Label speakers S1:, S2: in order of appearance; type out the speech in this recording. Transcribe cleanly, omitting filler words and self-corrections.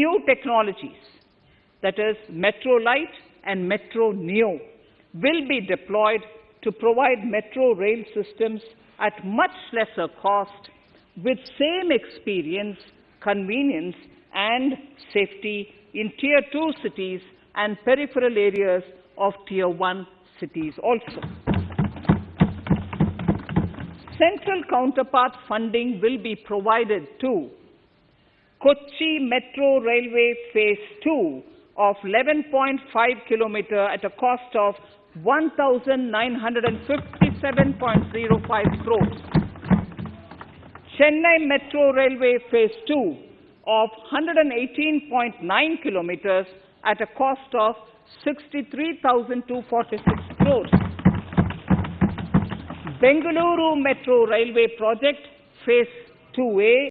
S1: new technologies, that is Metro Lite and Metro Neo, will be deployed to provide metro rail systems at much lesser cost with same experience, convenience and safety in Tier 2 cities and peripheral areas of Tier 1 cities also. Central counterpart funding will be provided to Kochi Metro Railway Phase 2 of 11.5 km at a cost of 1,957.05 crores. Chennai Metro Railway Phase 2 of 118.9 kilometers at a cost of 63,246 crores. Bengaluru Metro Railway Project Phase 2A